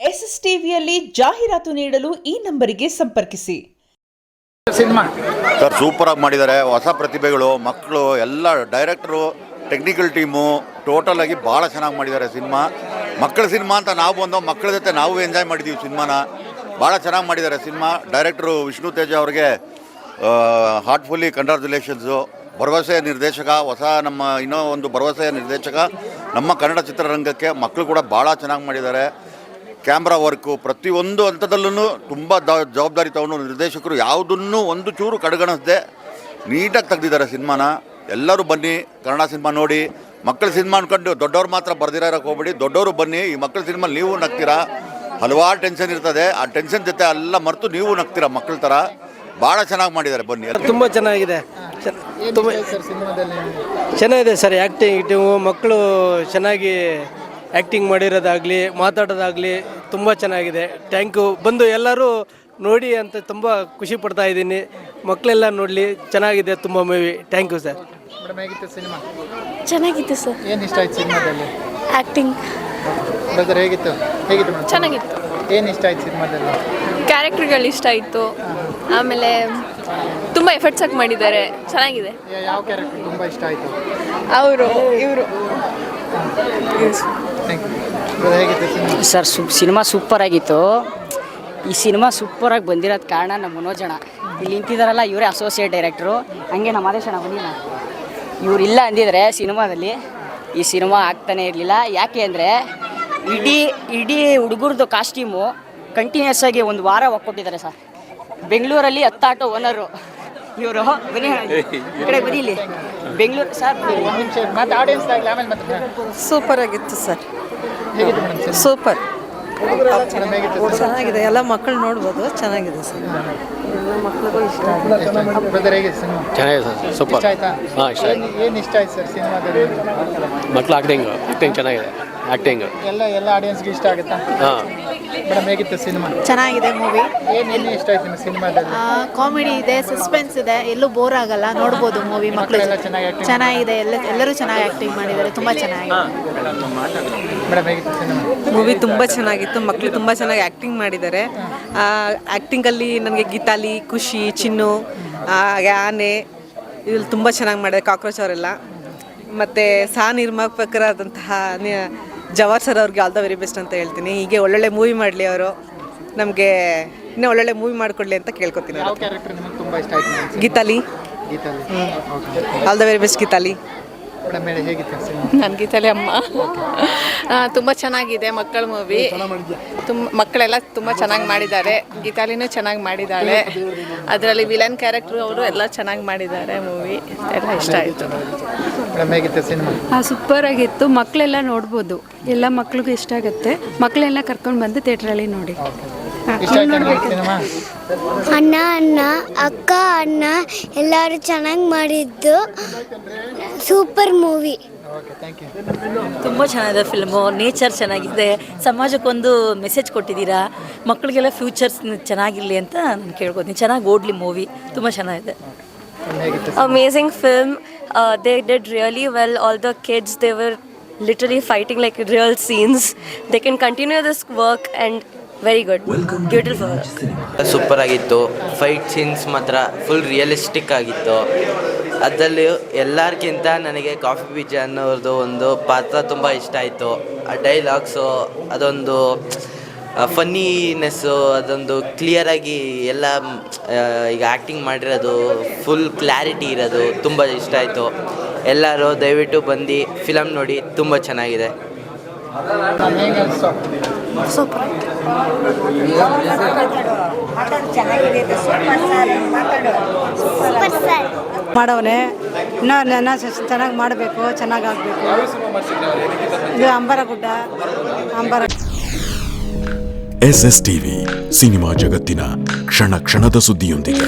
S S ಟಿವಿಯಲ್ಲಿ ಜಾಹೀರಾತು ನೀಡಲು ಈ ನಂಬರಿಗೆ ಸಂಪರ್ಕಿಸಿ. ಸಿನಿಮಾ ಸರ್ ಸೂಪರ್ ಆಗಿ ಮಾಡಿದ್ದಾರೆ. ಹೊಸ ಪ್ರತಿಭೆಗಳು, ಮಕ್ಕಳು, ಎಲ್ಲ ಡೈರೆಕ್ಟ್ರು, ಟೆಕ್ನಿಕಲ್ ಟೀಮು ಟೋಟಲ್ ಆಗಿ ಭಾಳ ಚೆನ್ನಾಗಿ ಮಾಡಿದ್ದಾರೆ ಸಿನಿಮಾ. ಮಕ್ಕಳ ಸಿನಿಮಾ ಅಂತ ನಾವು ಬಂದೋ ಮಕ್ಕಳ ಜೊತೆ ನಾವು ಎಂಜಾಯ್ ಮಾಡಿದ್ದೀವಿ ಸಿನಿಮಾನ. ಭಾಳ ಚೆನ್ನಾಗಿ ಮಾಡಿದ್ದಾರೆ ಸಿನಿಮಾ. ಡೈರೆಕ್ಟ್ರು ವಿಷ್ಣು ತೇಜ ಅವ್ರಿಗೆ ಹಾರ್ಟ್ಫುಲ್ಲಿ ಕಂಗ್ರ್ಯಾಚುಲೇಷನ್ಸು. ಭರವಸೆಯ ನಿರ್ದೇಶಕ, ಹೊಸ ನಮ್ಮ ಇನ್ನೂ ಒಂದು ಭರವಸೆಯ ನಿರ್ದೇಶಕ ನಮ್ಮ ಕನ್ನಡ ಚಿತ್ರರಂಗಕ್ಕೆ. ಮಕ್ಕಳು ಕೂಡ ಭಾಳ ಚೆನ್ನಾಗಿ ಮಾಡಿದ್ದಾರೆ. ಕ್ಯಾಮ್ರಾ ವರ್ಕು ಪ್ರತಿಯೊಂದು ಹಂತದಲ್ಲೂ ತುಂಬ ಜವಾಬ್ದಾರಿ ತಗೊಂಡು ನಿರ್ದೇಶಕರು ಯಾವುದನ್ನು ಒಂದು ಚೂರು ಕಡೆಗಣಿಸದೆ ನೀಟಾಗಿ ತೆಗೆದಿದ್ದಾರೆ ಸಿನಿಮಾನ. ಎಲ್ಲರೂ ಬನ್ನಿ, ಕನ್ನಡ ಸಿನಿಮಾ ನೋಡಿ. ಮಕ್ಕಳ ಸಿನಿಮಾ ಅಂದ್ಕೊಂಡು ದೊಡ್ಡವ್ರು ಮಾತ್ರ ಬರ್ದಿರೋಕ್ಕೆ ಹೋಗ್ಬೇಡಿ, ದೊಡ್ಡವರು ಬನ್ನಿ. ಈ ಮಕ್ಕಳ ಸಿನಿಮಾ ನೀವು ನಗ್ತೀರಾ. ಹಲವಾರು ಟೆನ್ಷನ್ ಇರ್ತದೆ, ಆ ಟೆನ್ಷನ್ ಜೊತೆ ಎಲ್ಲ ಮರೆತು ನೀವು ನಗ್ತೀರಾ ಮಕ್ಕಳ ಥರ. ಭಾಳ ಚೆನ್ನಾಗಿ ಮಾಡಿದ್ದಾರೆ, ಬನ್ನಿ. ತುಂಬ ಚೆನ್ನಾಗಿದೆ, ತುಂಬ ಚೆನ್ನಾಗಿದೆ ಸರ್. ಆ್ಯಕ್ಟಿಂಗು ಮಕ್ಕಳು ಚೆನ್ನಾಗಿ ಆ್ಯಕ್ಟಿಂಗ್ ಮಾಡಿರೋದಾಗಲಿ ಮಾತಾಡೋದಾಗಲಿ ತುಂಬ ಚೆನ್ನಾಗಿದೆ. Thank you. ಬಂದು ಎಲ್ಲರೂ ನೋಡಿ ಅಂತ ತುಂಬ ಖುಷಿ ಪಡ್ತಾ ಇದ್ದೀನಿ. ಮಕ್ಕಳೆಲ್ಲ ನೋಡಲಿ, ಚೆನ್ನಾಗಿದೆ ತುಂಬ movie. Thank you sir. Cinema ಚೆನ್ನಾಗಿತ್ತು ಸರ್. ಏನು ಇಷ್ಟ ಆಯ್ತು ಸಿನಿಮಾದಲ್ಲಿ? ಆ್ಯಕ್ಟಿಂಗ್ ಬ್ರದರ್ ಹೇಗಿತ್ತು? ಚೆನ್ನಾಗಿತ್ತು. ಏನು ಇಷ್ಟ ಆಯ್ತು ಸಿನಿಮಾದಲ್ಲಿ? ಕ್ಯಾರೆಕ್ಟರ್ಗಳು ಇಷ್ಟ ಆಯಿತು. ಆಮೇಲೆ ತುಂಬ ಎಫರ್ಟ್ಸ್ ಆಗಿ ಮಾಡಿದ್ದಾರೆ, ಚೆನ್ನಾಗಿದೆ. ಯಾವ ಕ್ಯಾರೆಕ್ಟರ್ ತುಂಬ ಇಷ್ಟ ಆಯಿತು? ಅವರು ಇವರು ಹೇಗಿತ್ತು ಸಿನಿಮಾ? ಸರ್ ಸಿನಿಮಾ ಸೂಪರ್ ಆಗಿತ್ತು. ಈ ಸಿನಿಮಾ ಸೂಪರಾಗಿ ಬಂದಿರೋದು ಕಾರಣ ನಮ್ಮ ಮನೋಜಣ್ಣ. ಇಲ್ಲಿ ನಿಂತಿದ್ದಾರಲ್ಲ, ಇವರೇ ಅಸೋಸಿಯೇಟ್ ಡೈರೆಕ್ಟ್ರು. ಹಂಗೆ ನಮ್ಮ ಆದೇಶನ ಬಂದಿಲ್ಲ, ಇವ್ರು ಇಲ್ಲ ಅಂದಿದ್ರೆ ಸಿನಿಮಾದಲ್ಲಿ ಈ ಸಿನಿಮಾ ಆಗ್ತಾನೆ ಇರಲಿಲ್ಲ. ಯಾಕೆ ಅಂದರೆ ಇಡೀ ಹುಡುಗರದು ಕಾಸ್ಟ್ಯೂಮು ಕಂಟಿನ್ಯೂಸ್ ಆಗಿ ಒಂದು ವಾರ ಒಕ್ಕೊಟ್ಟಿದ್ದಾರೆ ಸರ್. ಬೆಂಗಳೂರಲ್ಲಿ 10 ಆಟೋ ಓನರು ಇವರು. ಬನ್ನಿ ಈ ಕಡೆ ಬರೀ, ಇಲ್ಲಿ ಬೆಂಗಳೂರು ಸರ್. ಸೂಪರ್ ಆಗಿತ್ತು ಸರ್. ಸೂಪರ್ ಚೆನ್ನಾಗಿದೆ. ಎಲ್ಲ ಮಕ್ಕಳು ನೋಡ್ಬೋದು, ಚೆನ್ನಾಗಿದೆ ಸರ್. ಮಕ್ಕಳಿಗೂ ಇಷ್ಟ ಚೆನ್ನಾಗಿದೆ ಸರ್. ಸೂಪರ್. ಹಾಂ, ಇಷ್ಟ. ಏನು ಇಷ್ಟ ಆಯ್ತು ಸರ್ ಸಿನಿಮಾದಲ್ಲಿ? ಮಕ್ಕಳು ಆ್ಯಕ್ಟಿಂಗ್ ಚೆನ್ನಾಗಿದೆ. ಆ್ಯಕ್ಟಿಂಗ್ ಎಲ್ಲ ಆಡಿಯನ್ಸ್ಗೆ ಇಷ್ಟ ಆಗುತ್ತಾ? ಹಾಂ. ಮೇಡಮ್ ಹೇಗಿತ್ತು ಸಿನಿಮಾ? ಚೆನ್ನಾಗಿದೆ ಮೂವಿ. ಏನು ಇಷ್ಟ ಆಯ್ತು ನಿಮ್ಮ ಸಿನಿಮಾದಲ್ಲಿ? ಕಾಮಿಡಿ ಇದೆ, ಸಸ್ಪೆನ್ಸ್ ಇದೆ, ಎಲ್ಲೂ ಬೋರ್ ಆಗಲ್ಲ, ನೋಡ್ಬೋದು ಮೂವಿ. ಮಕ್ಕಳು ಚೆನ್ನಾಗಿದೆ, ಎಲ್ಲರೂ ಚೆನ್ನಾಗಿ ಆ್ಯಕ್ಟಿಂಗ್ ಮಾಡಿದ್ದಾರೆ, ತುಂಬ ಚೆನ್ನಾಗಿದೆ. ಮೇಡಮ್ ಹೇಗಿತ್ತು ಸಿನಿಮಾ? ಮೂವಿ ತುಂಬ ಚೆನ್ನಾಗಿತ್ತು. ಮಕ್ಕಳು ತುಂಬ ಚೆನ್ನಾಗಿ ಆ್ಯಕ್ಟಿಂಗ್ ಮಾಡಿದ್ದಾರೆ. ಆ್ಯಕ್ಟಿಂಗಲ್ಲಿ ನನಗೆ ಗೀತಾಲಿ, ಖುಷಿ, ಚಿನ್ನು, ಆನೆ ಇದ್ರಲ್ಲಿ ತುಂಬ ಚೆನ್ನಾಗಿ ಮಾಡಿದ್ದಾರೆ. ಕಾಕ್ರೋಚ್ ಅವರೆಲ್ಲ. ಮತ್ತು ನಿರ್ಮಾಪಕರಾದಂತಹ ಜವಾರ್ ಸರ್ ಅವ್ರಿಗೆ ಆಲ್ ದ ವೆರಿ ಬೆಸ್ಟ್ ಅಂತ ಹೇಳ್ತೀನಿ. ಹೀಗೆ ಒಳ್ಳೊಳ್ಳೆ ಮೂವಿ ಮಾಡಲಿ ಅವರು, ನಮಗೆ ಇನ್ನೂ ಒಳ್ಳೊಳ್ಳೆ ಮೂವಿ ಮಾಡಿಕೊಡ್ಲಿ ಅಂತ ಕೇಳ್ಕೊತೀನಿ. ಯಾವ ಕ್ಯಾರೆಕ್ಟರ್ ನಿಮಗೆ ತುಂಬ ಇಷ್ಟ ಆಯ್ತು? Geetali. All the very best Geetali. ನನ್ನ ಗೀತಾಲಿ ಅಮ್ಮ. ತುಂಬ ಚೆನ್ನಾಗಿದೆ ಮಕ್ಕಳ ಮೂವಿ. ಮಕ್ಕಳೆಲ್ಲ ತುಂಬ ಚೆನ್ನಾಗಿ ಮಾಡಿದ್ದಾರೆ. ಗೀತಾಲಿನೂ ಚೆನ್ನಾಗಿ ಮಾಡಿದ್ದಾಳೆ. ಅದರಲ್ಲಿ ವಿಲನ್ ಕ್ಯಾರೆಕ್ಟ್ರು ಅವರು ಎಲ್ಲ ಚೆನ್ನಾಗಿ ಮಾಡಿದ್ದಾರೆ. ಮೂವಿ ಎಲ್ಲ ಇಷ್ಟ ಆಯಿತು. ಸೂಪರ್ ಆಗಿತ್ತು. ಮಕ್ಕಳೆಲ್ಲ ನೋಡ್ಬೋದು, ಎಲ್ಲ ಮಕ್ಳಿಗೂ ಇಷ್ಟ ಆಗುತ್ತೆ. ಮಕ್ಕಳೆಲ್ಲ ಕರ್ಕೊಂಡು ಬಂದು ಥಿಯೇಟ್ರಲ್ಲಿ ನೋಡಿ. ಅಣ್ಣ ಅಕ್ಕ ಅಣ್ಣ ಎಲ್ಲರೂ ಚೆನ್ನಾಗಿ ಮಾಡಿದ್ದು. Super movie. ತುಂಬ ಚೆನ್ನಾಗಿದೆ ಫಿಲ್ಮು. ನೇಚರ್ ಚೆನ್ನಾಗಿದೆ. ಸಮಾಜಕ್ಕೊಂದು ಮೆಸೇಜ್ ಕೊಟ್ಟಿದ್ದೀರಾ. ಮಕ್ಕಳಿಗೆಲ್ಲ ಫ್ಯೂಚರ್ಸ್ ಚೆನ್ನಾಗಿರಲಿ ಅಂತ ನಾನು ಕೇಳ್ಕೊತೀನಿ. ಚೆನ್ನಾಗಿ ಓಡಲಿ ಮೂವಿ. ತುಂಬ ಚೆನ್ನಾಗಿದೆ. Amazing film. They did really well. All the kids, they were literally fighting like real scenes. They can continue this work and very good. Beautiful. Super ಆಗಿತ್ತು. ಫೈಟ್ ಸೀನ್ಸ್ ಮಾತ್ರ ಫುಲ್ ರಿಯಲಿಸ್ಟಿಕ್ ಆಗಿತ್ತು. ಅದರಲ್ಲಿ ಎಲ್ಲರಿಗಿಂತ ನನಗೆ coffee ಬೀಜ ಅನ್ನೋದು ಒಂದು ಪಾತ್ರ ತುಂಬ ಇಷ್ಟ ಆಯಿತು. ಆ ಡೈಲಾಗ್ಸು, ಅದೊಂದು ಫನ್ನಿನೆಸ್ಸು, ಅದೊಂದು ಕ್ಲಿಯರಾಗಿ ಎಲ್ಲ ಈಗ ಆ್ಯಕ್ಟಿಂಗ್ ಮಾಡಿರೋದು ಫುಲ್ ಕ್ಲಾರಿಟಿ ಇರೋದು ತುಂಬ ಇಷ್ಟ ಆಯಿತು. ಎಲ್ಲರೂ ದಯವಿಟ್ಟು ಬಂದು ಫಿಲಮ್ ನೋಡಿ, ತುಂಬ ಚೆನ್ನಾಗಿದೆ. ಮಾಡವನೇ ಇನ್ನೂ ನನ್ನ ಚೆನ್ನಾಗಿ ಮಾಡಬೇಕು, ಚೆನ್ನಾಗಿ ಆಗಬೇಕು. ಇದು ಅಂಬರಗುಡ್ಡ. ಎಸ್ಎಸ್ ಟಿವಿ ಸಿನಿಮಾ ಜಗತ್ತಿನ ಕ್ಷಣ ಕ್ಷಣದ ಸುದ್ದಿಯೊಂದಿಗೆ.